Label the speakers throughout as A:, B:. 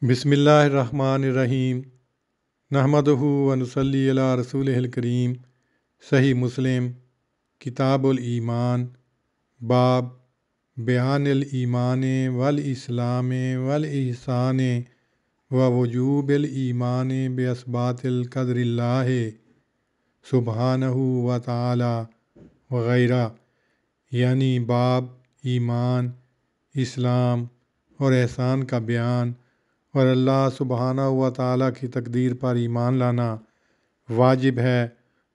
A: बिस्मिल्लाहिर्रहमानिर्रहीम नहमदुहु व नुसल्ली अला रसूलिहिल करीम। सही मुस्लिम किताबुल ईमान बाब बयानिल ईमान वल इस्लाम वल इहसान व वजूबिल ईमान बिअस्बातिल क़द्रिल्लाहि सुब्हानहु व तआला वगैरह, यानी बाब ईमान, इस्लाम और एहसान का बयान और अल्लाह सुब्हानहु व तआला की तकदीर पर ईमान लाना वाजिब है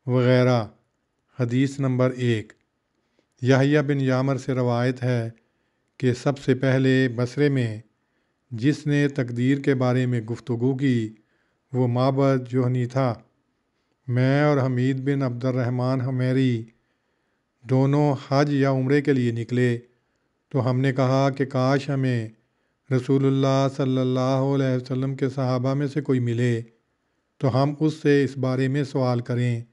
A: वगैरह। हदीस नंबर 1। याहिया बिन यामर से रवायत है कि सबसे पहले बसरे में जिसने तकदीर के बारे में गुफ्तगू की वो माबद जोहनी था। मैं और हमीद बिन अब्दुर्रहमान हमेरी दोनों हज या उम्रे के लिए निकले तो हमने कहा कि काश हमें रसूलुल्लाह सल्लल्लाहु अलैहि वसल्लम के सहाबा में से कोई मिले तो हम उससे इस बारे में सवाल करें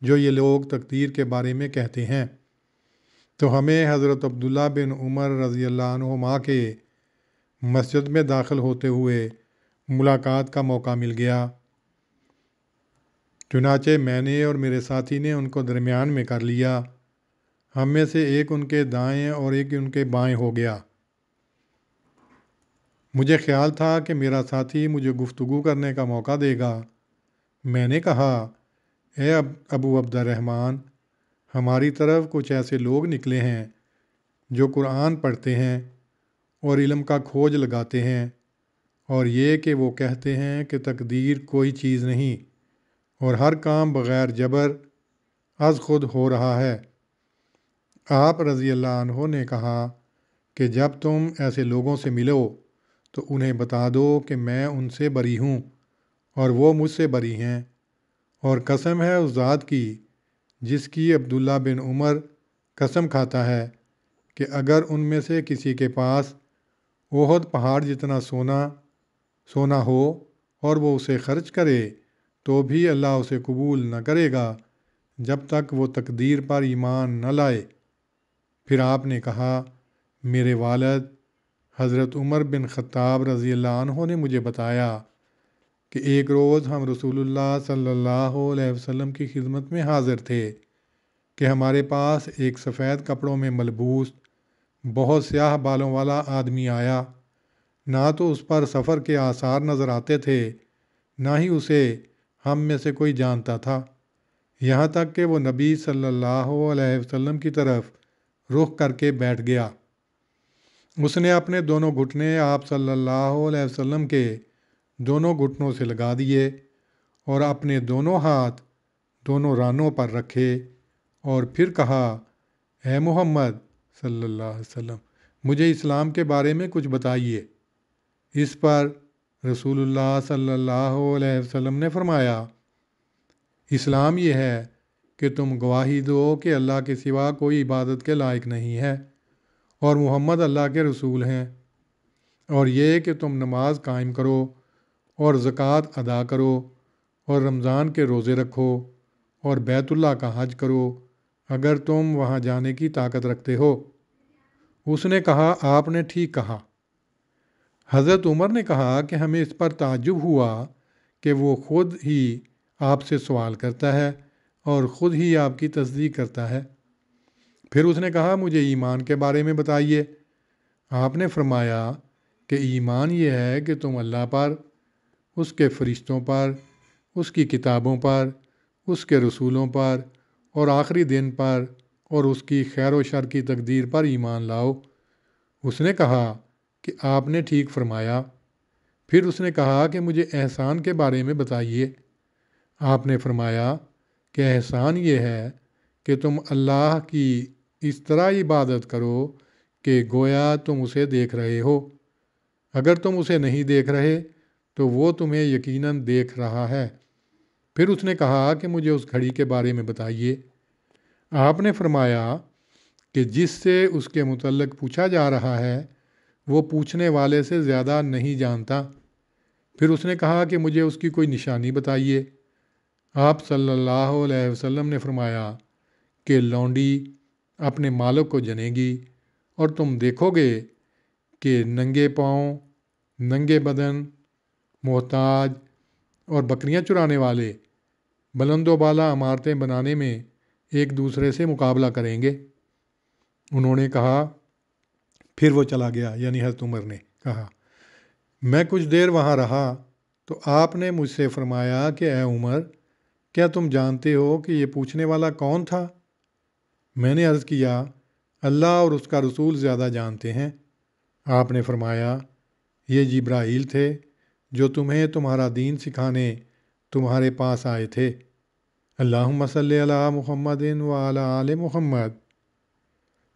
A: जो ये लोग तकदीर के बारे में कहते हैं। तो हमें हज़रत अब्दुल्ला बिन उमर रज़ी अल्लाह अन्हुमा के मस्जिद में दाखिल होते हुए मुलाकात का मौका मिल गया। चुनाचे मैंने और मेरे साथी ने उनको दरमियान में कर लिया। हम में से एक उनके दाएं और एक उनके बाएं हो गया। मुझे ख्याल था कि मेरा साथी मुझे गुफ्तगू करने का मौका देगा। मैंने कहा, ए अबू अब्दुर्रहमान, हमारी तरफ कुछ ऐसे लोग निकले हैं जो कुरान पढ़ते हैं और इल्म का खोज लगाते हैं और ये कि वो कहते हैं कि तकदीर कोई चीज़ नहीं और हर काम बग़ैर जबर अज़ खुद हो रहा है। आप रज़ी अल्लाह अन्हो ने कहा कि जब तुम ऐसे लोगों से मिलो तो उन्हें बता दो कि मैं उनसे बरी हूँ और वो मुझसे बरी हैं, और कसम है उस ज़ात की जिसकी अब्दुल्ला बिन उमर कसम खाता है कि अगर उनमें से किसी के पास ओहद पहाड़ जितना सोना हो और वो उसे खर्च करे तो भी अल्लाह उसे कबूल न करेगा जब तक वो तकदीर पर ईमान न लाए। फिर आपने कहा, मेरे वालिद हज़रत उमर बिन ख़त्ताब रज़ी अल्लाह अन्हु ने मुझे बताया कि एक रोज़ हम रसूलुल्लाह सल्लल्लाहु अलैहि वसल्लम की खिदमत में हाज़िर थे कि हमारे पास एक सफ़ेद कपड़ों में मलबूस बहुत स्याह बालों वाला आदमी आया। ना तो उस पर सफ़र के आसार नज़र आते थे, ना ही उसे हम में से कोई जानता था, यहाँ तक कि वो नबी सल्लल्लाहु अलैहि वसल्लम की तरफ रुख करके बैठ गया। उसने अपने दोनों घुटने आप सल्लल्लाहु अलैहि वसल्लम के दोनों घुटनों से लगा दिए और अपने दोनों हाथ दोनों रानों पर रखे और फिर कहा, है मोहम्मद सल्लल्लाहु अलैहि वसल्लम, मुझे इस्लाम के बारे में कुछ बताइए। इस पर रसूलुल्लाह सल्लल्लाहु अलैहि वसल्लम ने फरमाया, इस्लाम ये है कि तुम गवाही दो कि अल्लाह के सिवा कोई इबादत के लायक नहीं है और मुहम्मद अल्लाह के रसूल हैं, और ये कि तुम नमाज कायम करो और ज़कात अदा करो और रमज़ान के रोज़े रखो और बैतुल्लाह का हज करो अगर तुम वहाँ जाने की ताकत रखते हो। उसने कहा, आपने ठीक कहा। हज़रत उमर ने कहा कि हमें इस पर ताज्जुब हुआ कि वो ख़ुद ही आपसे सवाल करता है और ख़ुद ही आपकी तस्दीक करता है। फिर उसने कहा, मुझे ईमान के बारे में बताइए। आपने फरमाया कि ईमान ये है कि तुम अल्लाह पर, उसके फ़रिश्तों पर, उसकी किताबों पर, उसके रसूलों पर और आखिरी दिन पर और उसकी खैर व शर की तकदीर पर ईमान लाओ। उसने कहा कि आपने ठीक फरमाया। फिर उसने कहा कि मुझे एहसान के बारे में बताइए। आपने फरमाया कि एहसान ये है कि तुम अल्लाह की इस तरह इबादत करो कि गोया तुम उसे देख रहे हो। अगर तुम उसे नहीं देख रहे तो वो तुम्हें यकीनन देख रहा है। फिर उसने कहा कि मुझे उस घड़ी के बारे में बताइए। आपने फरमाया कि जिससे उसके मुतल्लिक़ पूछा जा रहा है वो पूछने वाले से ज़्यादा नहीं जानता। फिर उसने कहा कि मुझे उसकी कोई निशानी बताइए। आप सल्लल्लाहु अलैहि वसल्लम ने फरमाया कि लौंडी अपने मालिक को जनेगी और तुम देखोगे कि नंगे पाँव, नंगे बदन मोहताज और बकरियां चुराने वाले बुलंद व बाला इमारतें बनाने में एक दूसरे से मुकाबला करेंगे। उन्होंने कहा। फिर वो चला गया, यानी हज़रत उमर ने कहा। मैं कुछ देर वहाँ रहा तो आपने मुझसे फरमाया कि ए उमर, क्या तुम जानते हो कि ये पूछने वाला कौन था? मैंने अर्ज़ किया, अल्लाह और उसका रसूल ज़्यादा जानते हैं। आपने फरमाया, ये जिब्राईल थे जो तुम्हें तुम्हारा दीन सिखाने तुम्हारे पास आए थे। अल्लाहुम्मा सल्ली अला मुहम्मदिन व अला आले मुहम्मद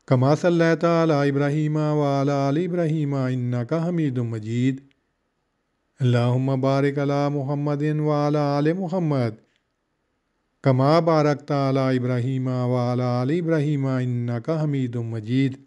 A: कमा सल्लैता अला इब्राहीम व अला आले इब्राहीम इन्नका हमीदुम मजीद। अल्लाहुम्मा बारिक अला मुहम्मदिन व अला आले मुहम्मद कमा बारकता अला इब्राहीम व अला आले इब्राहीम इन्नका हमीदुम मजीद।